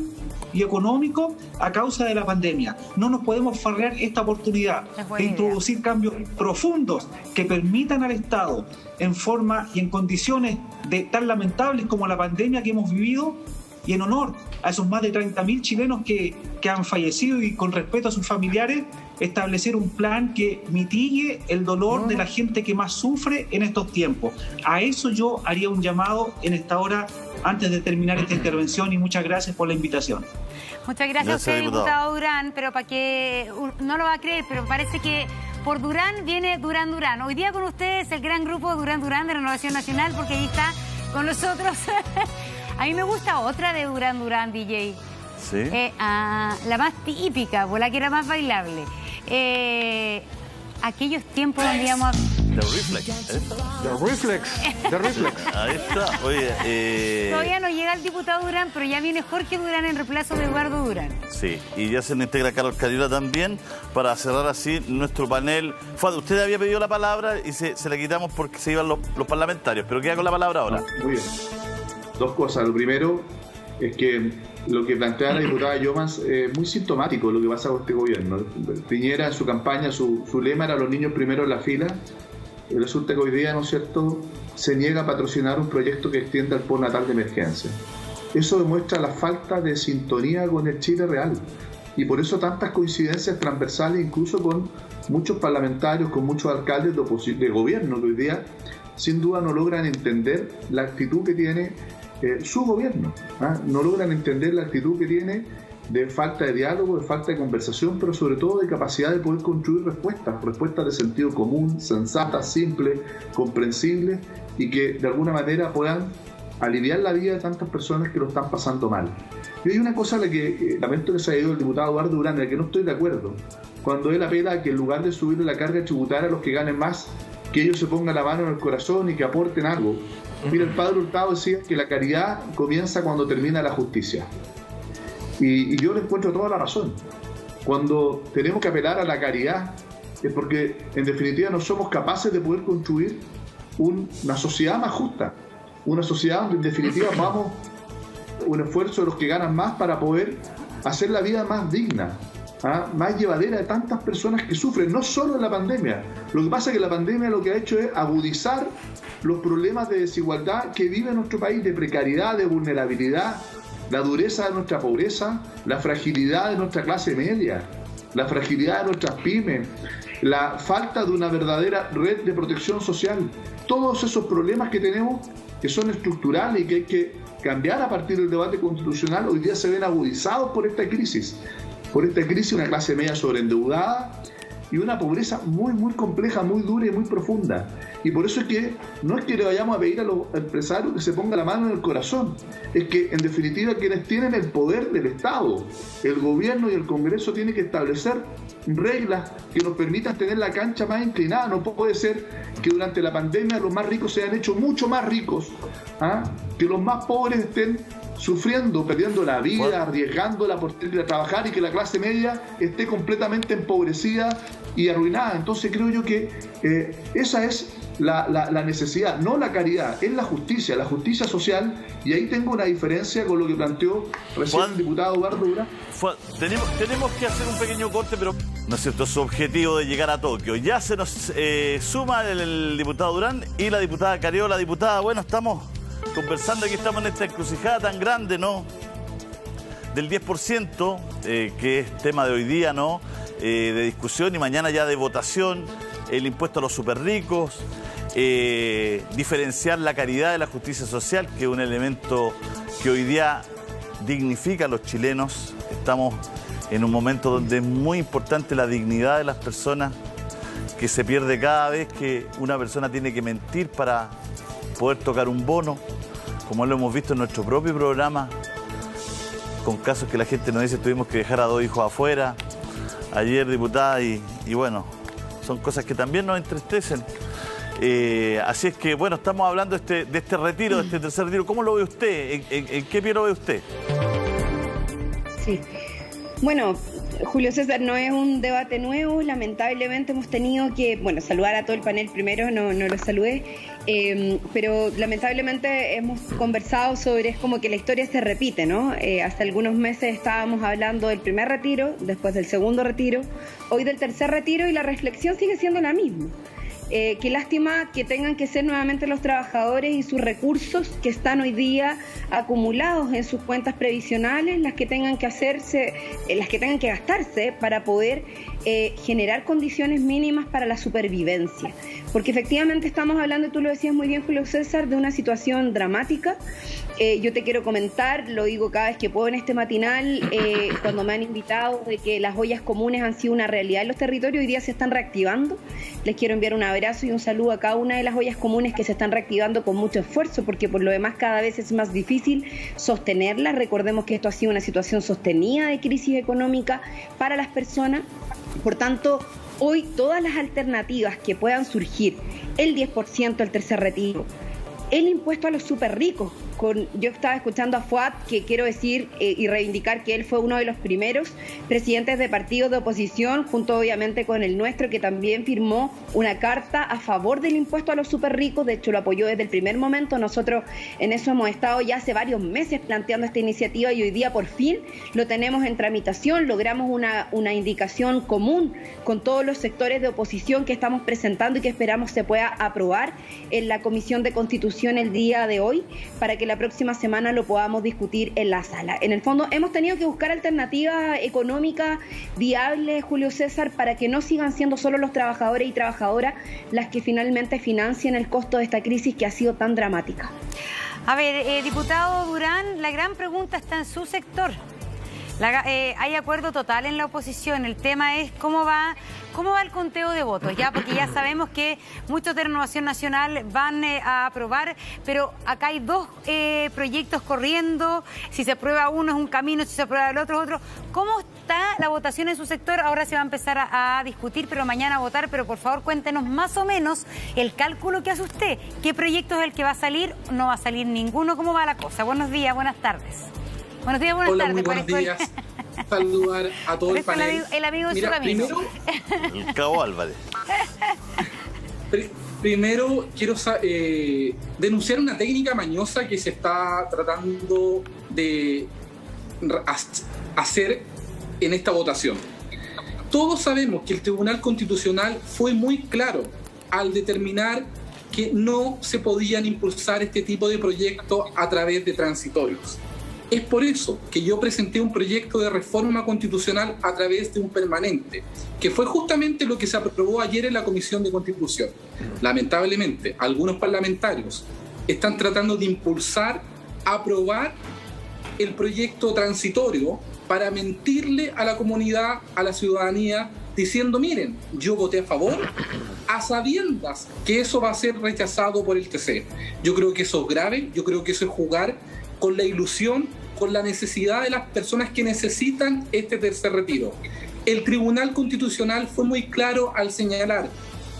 y económico a causa de la pandemia. No nos podemos farrear esta oportunidad de introducir cambios profundos que permitan al Estado, en forma y en condiciones tan lamentables como la pandemia que hemos vivido, y en honor a esos más de 30.000 chilenos que han fallecido y con respeto a sus familiares, establecer un plan que mitigue el dolor de la gente que más sufre en estos tiempos. A eso yo haría un llamado en esta hora antes de terminar esta intervención y muchas gracias por la invitación. Muchas gracias a usted, diputado Durán, pero para que no lo va a creer, pero parece que por Durán viene Durán Durán. Hoy día con ustedes el gran grupo Durán Durán de Renovación Nacional, porque ahí está con nosotros. A mí me gusta otra de Durán Durán, DJ. ¿Sí? La más típica, la que era más bailable. Aquellos tiempos donde íbamos a... The Reflex. The Reflex. Ahí está. Oye, todavía no llega el diputado Durán, pero ya viene Jorge Durán en reemplazo de Eduardo Durán. Sí, y ya se nos integra Carlos Cariola también para cerrar así nuestro panel. Usted había pedido la palabra y se la quitamos porque se iban los parlamentarios, pero queda con la palabra ahora. Muy bien. Dos cosas. Lo primero es que lo que plantea la diputada Llomas es muy sintomático lo que pasa con este gobierno. Piñera en su campaña, su lema era los niños primero en la fila. Y resulta que hoy día, ¿no es cierto?, se niega a patrocinar un proyecto que extienda el postnatal de emergencia. Eso demuestra la falta de sintonía con el Chile real. Y por eso tantas coincidencias transversales, incluso con muchos parlamentarios, con muchos alcaldes de gobierno que hoy día sin duda no logran entender la actitud que tiene su gobierno. No logran entender la actitud que tiene de falta de diálogo, de falta de conversación, pero sobre todo de capacidad de poder construir respuestas de sentido común, sensatas, simples, comprensibles y que de alguna manera puedan aliviar la vida de tantas personas que lo están pasando mal. Y hay una cosa a la que lamento que se haya ido el diputado Eduardo Durán, en la que no estoy de acuerdo, cuando él apela a que en lugar de subirle la carga tributaria a los que ganen más, que ellos se pongan la mano en el corazón y que aporten algo. Mira, el padre Hurtado decía que la caridad comienza cuando termina la justicia. Y yo le encuentro toda la razón. Cuando tenemos que apelar a la caridad es porque, en definitiva, no somos capaces de poder construir una sociedad más justa. Una sociedad donde, en definitiva, vamos un esfuerzo de los que ganan más para poder hacer la vida más digna, más llevadera de tantas personas que sufren, no solo en la pandemia. Lo que pasa es que la pandemia lo que ha hecho es agudizar los problemas de desigualdad que vive nuestro país, de precariedad, de vulnerabilidad, la dureza de nuestra pobreza, la fragilidad de nuestra clase media, la fragilidad de nuestras pymes, la falta de una verdadera red de protección social. Todos esos problemas que tenemos, que son estructurales y que hay que cambiar a partir del debate constitucional, hoy día se ven agudizados por esta crisis. Una clase media sobreendeudada y una pobreza muy, muy compleja, muy dura y muy profunda. Y por eso es que no es que le vayamos a pedir a los empresarios que se pongan la mano en el corazón, es que en definitiva quienes tienen el poder del Estado, el gobierno y el Congreso, tienen que establecer reglas que nos permitan tener la cancha más inclinada. No puede ser que durante la pandemia los más ricos se hayan hecho mucho más ricos, que los más pobres estén sufriendo, perdiendo la vida, arriesgándola por ir a trabajar y que la clase media esté completamente empobrecida y arruinada. Entonces creo yo que esa es la necesidad, no la caridad, es la justicia social, y ahí tengo una diferencia con lo que planteó recién el diputado Eduardo Durán. Tenemos que hacer un pequeño corte, pero no es cierto, su objetivo de llegar a Tokio. Ya se nos suma el diputado Durán y la diputada Cariola. Diputada, bueno, estamos conversando, aquí estamos en esta encrucijada tan grande, ¿no?, del 10%, que es tema de hoy día, ¿no?, de discusión y mañana ya de votación, el impuesto a los superricos, diferenciar la caridad de la justicia social, que es un elemento que hoy día dignifica a los chilenos. Estamos en un momento donde es muy importante la dignidad de las personas, que se pierde cada vez que una persona tiene que mentir para poder tocar un bono, como lo hemos visto en nuestro propio programa, con casos que la gente nos dice tuvimos que dejar a 2 hijos afuera, ayer, diputada, y bueno, son cosas que también nos entristecen. Así es que, bueno, estamos hablando de este retiro, de este tercer retiro. ¿Cómo lo ve usted? ¿En qué pie lo ve usted? Sí. Bueno, Julio César, no es un debate nuevo. Lamentablemente hemos tenido que, bueno, saludar a todo el panel primero, no lo saludé, pero lamentablemente hemos conversado sobre, es como que la historia se repite, ¿no? Hace algunos meses estábamos hablando del primer retiro, después del segundo retiro, hoy del tercer retiro, y la reflexión sigue siendo la misma. Qué lástima que tengan que ser nuevamente los trabajadores y sus recursos que están hoy día acumulados en sus cuentas previsionales las que tengan que hacerse, las que tengan que gastarse para poder generar condiciones mínimas para la supervivencia. Porque efectivamente estamos hablando, tú lo decías muy bien, Julio César, de una situación dramática. Yo te quiero comentar, lo digo cada vez que puedo en este matinal, cuando me han invitado, de que las ollas comunes han sido una realidad en los territorios, hoy día se están reactivando. Les quiero enviar un abrazo y un saludo a cada una de las ollas comunes que se están reactivando con mucho esfuerzo, porque por lo demás cada vez es más difícil sostenerlas. Recordemos que esto ha sido una situación sostenida de crisis económica para las personas. Por tanto, hoy todas las alternativas que puedan surgir, el 10%, el tercer retiro, el impuesto a los súper ricos. Yo estaba escuchando a Fuad, que quiero decir y reivindicar que él fue uno de los primeros presidentes de partidos de oposición, junto obviamente con el nuestro, que también firmó una carta a favor del impuesto a los súper ricos. De hecho, lo apoyó desde el primer momento. Nosotros en eso hemos estado ya hace varios meses planteando esta iniciativa y hoy día por fin lo tenemos en tramitación. Logramos una indicación común con todos los sectores de oposición que estamos presentando y que esperamos se pueda aprobar en la Comisión de Constitución el día de hoy, para que la próxima semana lo podamos discutir en la sala. En el fondo hemos tenido que buscar alternativas económicas viables, Julio César, para que no sigan siendo solo los trabajadores y trabajadoras las que finalmente financien el costo de esta crisis que ha sido tan dramática. A ver, diputado Durán, la gran pregunta está en su sector. Hay acuerdo total en la oposición. El tema es cómo va el conteo de votos, ya, porque ya sabemos que muchos de Renovación Nacional van a aprobar, pero acá hay 2 proyectos corriendo. Si se aprueba uno es un camino, si se aprueba el otro es otro. ¿Cómo está la votación en su sector? Ahora se va a empezar a discutir, pero mañana a votar. Pero por favor cuéntenos más o menos el cálculo que hace usted. ¿Qué proyecto es el que va a salir? ¿No va a salir ninguno? ¿Cómo va la cosa? Buenos días, buenas tardes. Buenos días, buenas tardes. Muy buenos días. Saludar a todo el panel. El amigo de su camino. El Cabo Álvarez. Primero quiero denunciar una técnica mañosa que se está tratando de hacer en esta votación. Todos sabemos que el Tribunal Constitucional fue muy claro al determinar que no se podían impulsar este tipo de proyectos a través de transitorios. Es por eso que yo presenté un proyecto de reforma constitucional a través de un permanente, que fue justamente lo que se aprobó ayer en la Comisión de Constitución. Lamentablemente, algunos parlamentarios están tratando de impulsar, aprobar el proyecto transitorio para mentirle a la comunidad, a la ciudadanía, diciendo, miren, yo voté a favor, a sabiendas que eso va a ser rechazado por el TC. Yo creo que eso es grave, yo creo que eso es jugar con la ilusión, con la necesidad de las personas que necesitan este tercer retiro. El Tribunal Constitucional fue muy claro al señalar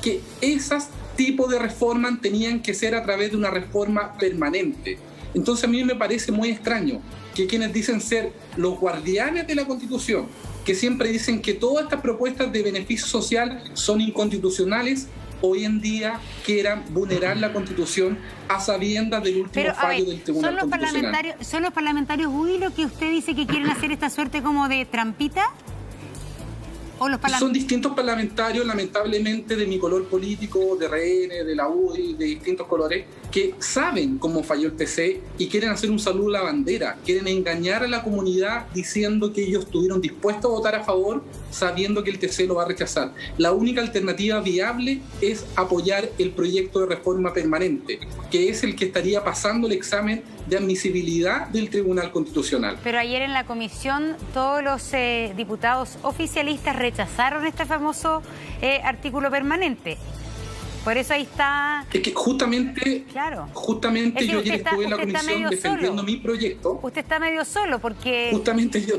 que esos tipos de reformas tenían que ser a través de una reforma permanente. Entonces a mí me parece muy extraño que quienes dicen ser los guardianes de la Constitución, que siempre dicen que todas estas propuestas de beneficio social son inconstitucionales, hoy en día quieran vulnerar la Constitución a sabiendas del último fallo del Tribunal Constitucional. ¿Son los parlamentarios los que usted dice que quieren hacer esta suerte como de trampita? ¿O los Son distintos parlamentarios, lamentablemente, de mi color político, de RN, de la UDI, de distintos colores, que saben cómo falló el TC y quieren hacer un saludo a la bandera, quieren engañar a la comunidad diciendo que ellos estuvieron dispuestos a votar a favor sabiendo que el TC lo va a rechazar. La única alternativa viable es apoyar el proyecto de reforma permanente, que es el que estaría pasando el examen de admisibilidad del Tribunal Constitucional. Pero ayer en la comisión todos los diputados oficialistas rechazaron este famoso artículo permanente. Por eso ahí está... Es que justamente, claro. Justamente yo ayer estuve en la comisión defendiendo mi proyecto. Usted está medio solo porque... Justamente yo...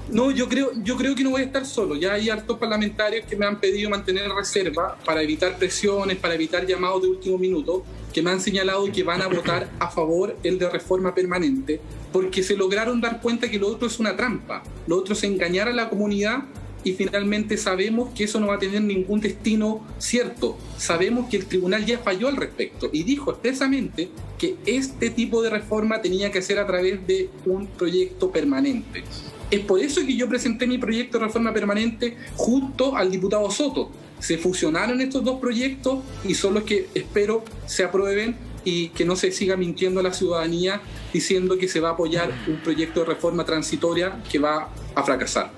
No, yo creo que no voy a estar solo. Ya hay hartos parlamentarios que me han pedido mantener reserva para evitar presiones, para evitar llamados de último minuto, que me han señalado que van a votar a favor el de reforma permanente, porque se lograron dar cuenta que lo otro es una trampa. Lo otro es engañar a la comunidad y finalmente sabemos que eso no va a tener ningún destino cierto. Sabemos que el tribunal ya falló al respecto y dijo expresamente que este tipo de reforma tenía que ser a través de un proyecto permanente. Es por eso que yo presenté mi proyecto de reforma permanente junto al diputado Soto. Se fusionaron estos dos proyectos y son los que espero se aprueben y que no se siga mintiendo a la ciudadanía diciendo que se va a apoyar un proyecto de reforma transitoria que va a fracasar.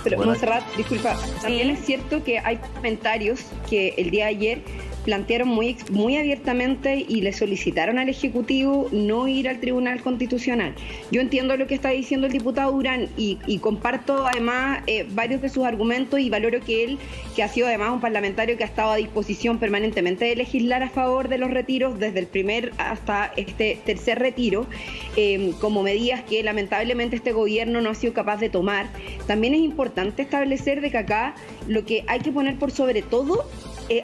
Pero Montserrat, disculpa, también es cierto que hay comentarios que el día de ayer plantearon muy abiertamente y le solicitaron al Ejecutivo no ir al Tribunal Constitucional. Yo entiendo lo que está diciendo el diputado Durán y comparto además varios de sus argumentos y valoro que él, que ha sido además un parlamentario que ha estado a disposición permanentemente de legislar a favor de los retiros desde el primer hasta este tercer retiro, como medidas que lamentablemente este gobierno no ha sido capaz de tomar. También es importante establecer de que acá lo que hay que poner por sobre todo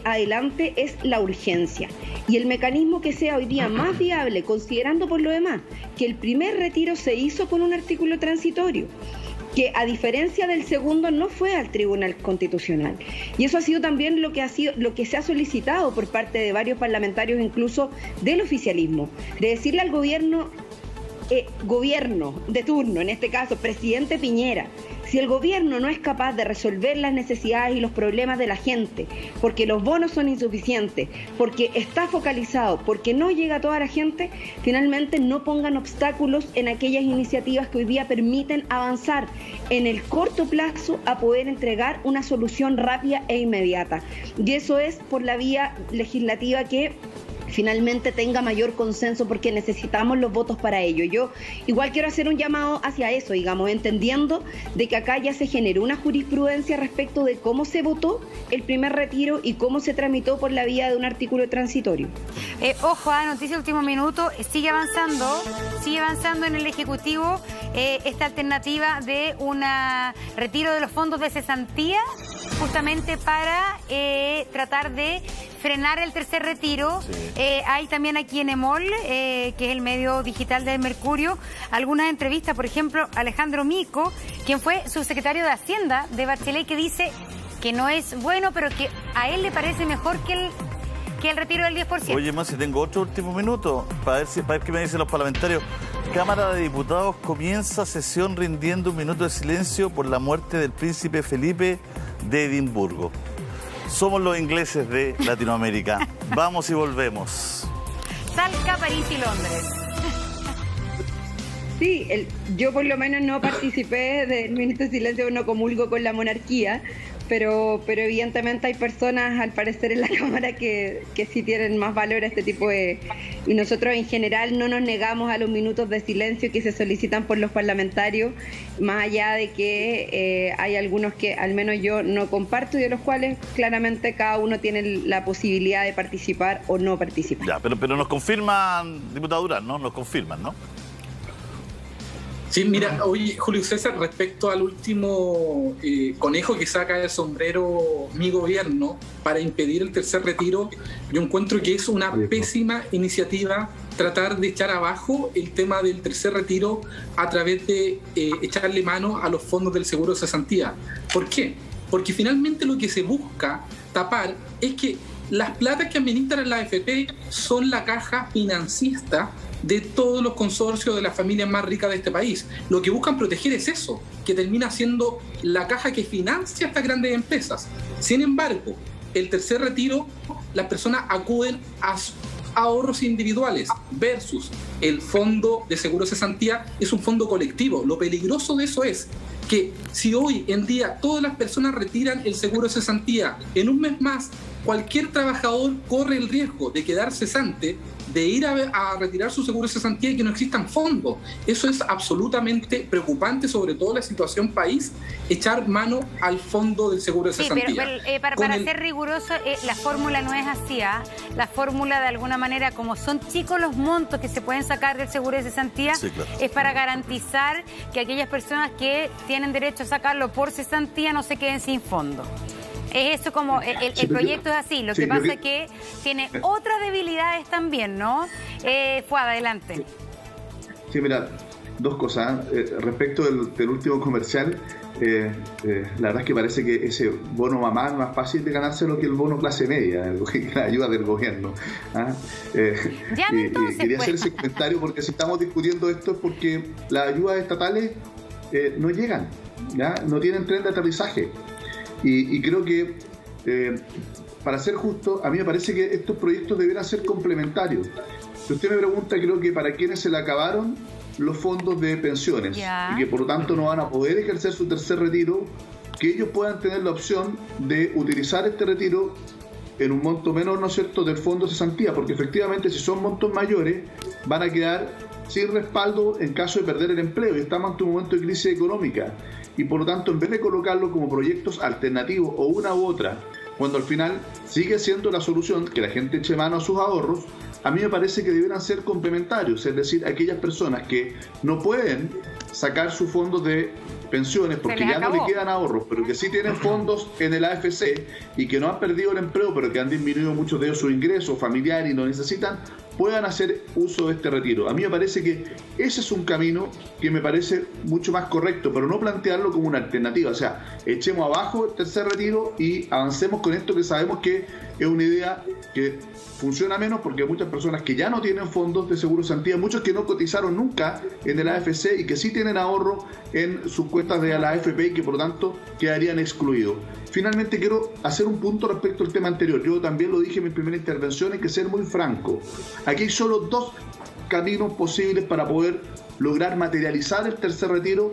adelante es la urgencia y el mecanismo que sea hoy día más viable, considerando por lo demás que el primer retiro se hizo con un artículo transitorio, que a diferencia del segundo no fue al Tribunal Constitucional. Y eso ha sido también lo que se ha solicitado por parte de varios parlamentarios, incluso del oficialismo, de decirle al gobierno de turno, en este caso presidente Piñera, si el gobierno no es capaz de resolver las necesidades y los problemas de la gente, porque los bonos son insuficientes, porque está focalizado, porque no llega a toda la gente, finalmente no pongan obstáculos en aquellas iniciativas que hoy día permiten avanzar en el corto plazo a poder entregar una solución rápida e inmediata. Y eso es por la vía legislativa que finalmente tenga mayor consenso, porque necesitamos los votos para ello. Yo igual quiero hacer un llamado hacia eso, digamos, entendiendo de que acá ya se generó una jurisprudencia respecto de cómo se votó el primer retiro y cómo se tramitó por la vía de un artículo transitorio. Ojo, noticia de último minuto, sigue avanzando en el Ejecutivo esta alternativa de un retiro de los fondos de cesantía, justamente para tratar de frenar el tercer retiro. Sí. Hay también aquí en EMOL, que es el medio digital del Mercurio, algunas entrevistas, por ejemplo, Alejandro Mico, quien fue subsecretario de Hacienda de Bachelet, que dice que no es bueno, pero que a él le parece mejor que el retiro del 10%. Oye, más si tengo otro último minuto, para ver qué me dicen los parlamentarios. Cámara de Diputados comienza sesión rindiendo un minuto de silencio por la muerte del príncipe Felipe de Edimburgo. Somos los ingleses de Latinoamérica. Vamos y volvemos. Talca, París y Londres. Sí, yo por lo menos no participé del minuto de silencio, no comulgo con la monarquía, pero evidentemente hay personas, al parecer, en la Cámara que sí tienen más valor a este tipo de... Y nosotros en general no nos negamos a los minutos de silencio que se solicitan por los parlamentarios, más allá de que hay algunos que al menos yo no comparto y de los cuales claramente cada uno tiene la posibilidad de participar o no participar. Ya, pero nos confirman, diputado Durán, ¿no? Nos confirman, ¿no? Sí, mira, oye, Julio César, respecto al último conejo que saca del sombrero mi gobierno para impedir el tercer retiro, yo encuentro que es una pésima iniciativa tratar de echar abajo el tema del tercer retiro a través de echarle mano a los fondos del seguro de cesantía. ¿Por qué? Porque finalmente lo que se busca tapar es que las platas que administran la AFP son la caja financista de todos los consorcios de las familias más ricas de este país. Lo que buscan proteger es eso, que termina siendo la caja que financia estas grandes empresas. Sin embargo, el tercer retiro, las personas acuden a ahorros individuales versus el fondo de seguro cesantía es un fondo colectivo. Lo peligroso de eso es que si hoy en día todas las personas retiran el seguro de cesantía, en un mes más cualquier trabajador corre el riesgo de quedar cesante, de ir a retirar su seguro de cesantía y que no existan fondos. Eso es absolutamente preocupante, sobre todo en la situación país, echar mano al fondo del seguro de cesantía. Sí, pero para ser riguroso, la fórmula no es así, La fórmula, de alguna manera, como son chicos los montos que se pueden sacar del seguro de cesantía, sí, claro, es para garantizar que aquellas personas que tienen derecho a sacarlo por cesantía no se queden sin fondo. Es eso, como el proyecto es así. Lo que pasa es que tiene otras debilidades también, ¿no? Fue adelante. Sí, mira, dos cosas. Respecto del último comercial, la verdad es que parece que ese bono mamá es más fácil de ganárselo que el bono clase media, la ayuda del gobierno. Entonces, quería hacer ese comentario porque si estamos discutiendo esto es porque las ayudas estatales no llegan, ¿ya? No tienen tren de aterrizaje. Y creo que, para ser justo, a mí me parece que estos proyectos debieran ser complementarios. Si usted me pregunta, creo que para quienes se le acabaron los fondos de pensiones y que por lo tanto no van a poder ejercer su tercer retiro, que ellos puedan tener la opción de utilizar este retiro en un monto menor, ¿no es cierto?, del fondo de cesantía, porque efectivamente si son montos mayores van a quedar sin respaldo en caso de perder el empleo y estamos ante un momento de crisis económica. Y por lo tanto, en vez de colocarlo como proyectos alternativos o una u otra, cuando al final sigue siendo la solución que la gente eche mano a sus ahorros, a mí me parece que deberán ser complementarios, es decir, aquellas personas que no pueden sacar sus fondos de pensiones porque ya no le quedan ahorros, pero que sí tienen fondos en el AFC y que no han perdido el empleo, pero que han disminuido muchos de ellos su ingreso familiar y no necesitan, puedan hacer uso de este retiro. A mí me parece que ese es un camino que me parece mucho más correcto, pero no plantearlo como una alternativa. O sea, echemos abajo el tercer retiro y avancemos con esto que sabemos que es una idea que funciona menos porque hay muchas personas que ya no tienen fondos de seguro de cesantía, muchos que no cotizaron nunca en el AFC y que sí tienen ahorro en sus cuentas de la AFP y que por lo tanto quedarían excluidos. Finalmente quiero hacer un punto respecto al tema anterior. Yo también lo dije en mi primera intervención, hay que ser muy franco. Aquí hay solo dos caminos posibles para poder lograr materializar el tercer retiro,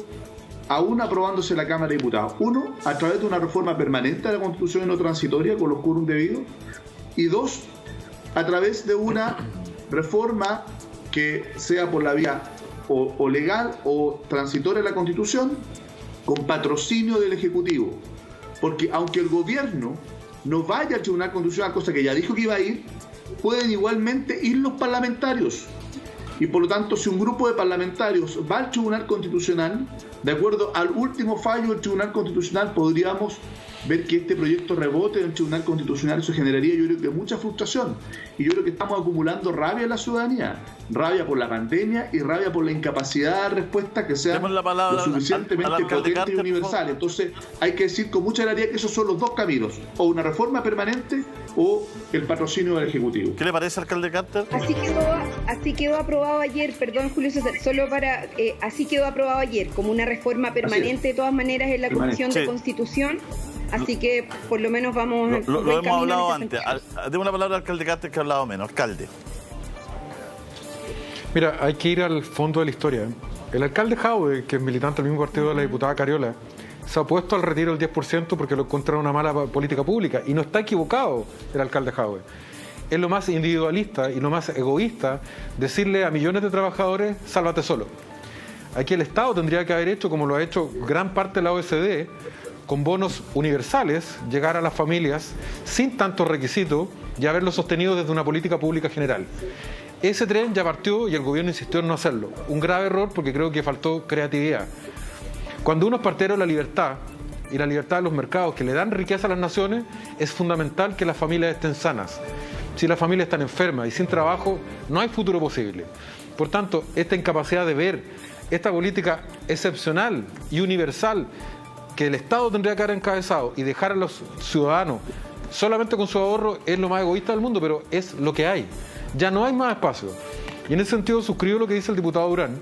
aún aprobándose en la Cámara de Diputados. Uno, a través de una reforma permanente de la Constitución y no transitoria con los quórum debidos. Y dos, a través de una reforma que sea por la vía o legal o transitoria de la Constitución con patrocinio del Ejecutivo. Porque aunque el gobierno no vaya al Tribunal Constitucional, cosa que ya dijo que iba a ir, pueden igualmente ir los parlamentarios. Y por lo tanto, si un grupo de parlamentarios va al Tribunal Constitucional, de acuerdo al último fallo del Tribunal Constitucional, podríamos ver que este proyecto rebote en el Tribunal Constitucional. Eso generaría, yo creo que mucha frustración. Y yo creo que estamos acumulando rabia en la ciudadanía. Rabia por la pandemia y rabia por la incapacidad de respuesta que sea lo suficientemente potente y universal. Entonces hay que decir con mucha claridad que esos son los dos caminos. O una reforma permanente o el patrocinio del Ejecutivo. ¿Qué le parece, alcalde Carter? Así quedó aprobado ayer, perdón Julio César, solo para... así quedó aprobado ayer, como una reforma permanente de todas maneras en la Comisión de Constitución. Así que por lo menos vamos... Lo hemos hablado antes. Deme una palabra al alcalde Carter que ha hablado menos. Alcalde. Mira, hay que ir al fondo de la historia. El alcalde Jadwe, que es militante del mismo partido de la diputada Cariola, se ha opuesto al retiro del 10% porque lo encuentra una mala política pública. Y no está equivocado el alcalde Jadwe. Es lo más individualista y lo más egoísta decirle a millones de trabajadores, sálvate solo. Aquí el Estado tendría que haber hecho, como lo ha hecho gran parte de la OECD, con bonos universales, llegar a las familias sin tantos requisitos y haberlo sostenido desde una política pública general. Ese tren ya partió y el gobierno insistió en no hacerlo. Un grave error porque creo que faltó creatividad. Cuando uno es partidero de la libertad y la libertad de los mercados que le dan riqueza a las naciones, es fundamental que las familias estén sanas. Si las familias están enfermas y sin trabajo, no hay futuro posible. Por tanto, esta incapacidad de ver esta política excepcional y universal que el Estado tendría que haber encabezado y dejar a los ciudadanos solamente con su ahorro es lo más egoísta del mundo, pero es lo que hay. Ya no hay más espacio. Y en ese sentido suscribo lo que dice el diputado Durán,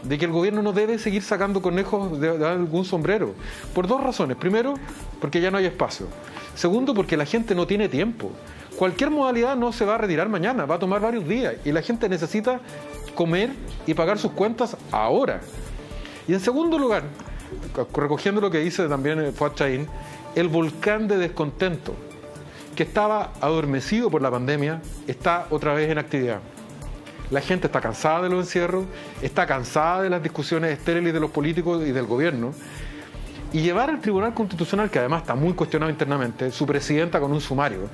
de que el gobierno no debe seguir sacando conejos de algún sombrero, por dos razones. Primero, porque ya no hay espacio. Segundo, porque la gente no tiene tiempo. Cualquier modalidad no se va a retirar mañana, va a tomar varios días y la gente necesita comer y pagar sus cuentas ahora. Y en segundo lugar, recogiendo lo que dice también Fuad Chahín, el volcán de descontento que estaba adormecido por la pandemia está otra vez en actividad. La gente está cansada de los encierros, está cansada de las discusiones estériles de los políticos y del gobierno. Y llevar al Tribunal Constitucional, que además está muy cuestionado internamente, su presidenta con un sumario,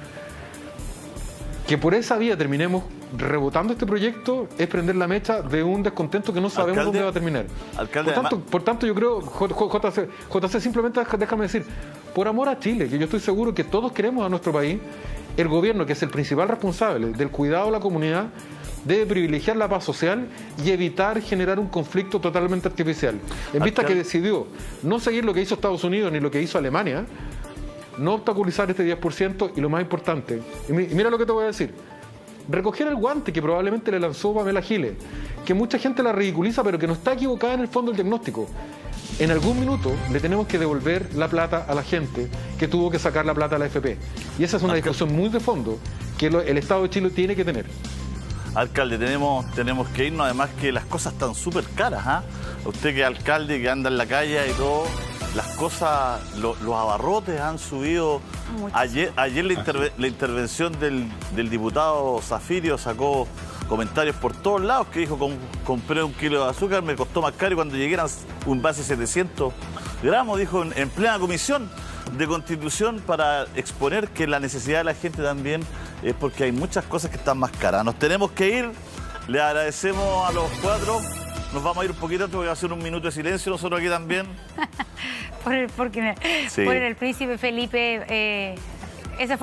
que por esa vía terminemos rebotando este proyecto, es prender la mecha de un descontento que no sabemos dónde va a terminar. Alcalde, por tanto, yo creo, JC, simplemente déjame decir, por amor a Chile, que yo estoy seguro que todos queremos a nuestro país, el gobierno, que es el principal responsable del cuidado de la comunidad, debe privilegiar la paz social y evitar generar un conflicto totalmente artificial. En vista que decidió no seguir lo que hizo Estados Unidos ni lo que hizo Alemania, no obstaculizar este 10%, y lo más importante, y mira lo que te voy a decir, recoger el guante que probablemente le lanzó Pamela Giles, que mucha gente la ridiculiza, pero que no está equivocada en el fondo del diagnóstico. En algún minuto le tenemos que devolver la plata a la gente que tuvo que sacar la plata a la AFP. Y esa es una discusión muy de fondo que el Estado de Chile tiene que tener. Alcalde, tenemos que irnos, además que las cosas están súper caras, ¿ah? Usted que es alcalde, que anda en la calle y todo, las cosas, los abarrotes han subido. Ayer la intervención del diputado Zafirio sacó comentarios por todos lados que dijo, compré 1 kilo de azúcar, me costó más caro, y cuando llegué eran un base de 700 gramos, dijo en plena comisión de Constitución, para exponer que la necesidad de la gente también es porque hay muchas cosas que están más caras. Nos tenemos que ir, le agradecemos a los 4, nos vamos a ir un poquito antes porque va a ser un minuto de silencio nosotros aquí también. Por el príncipe Felipe, esa fue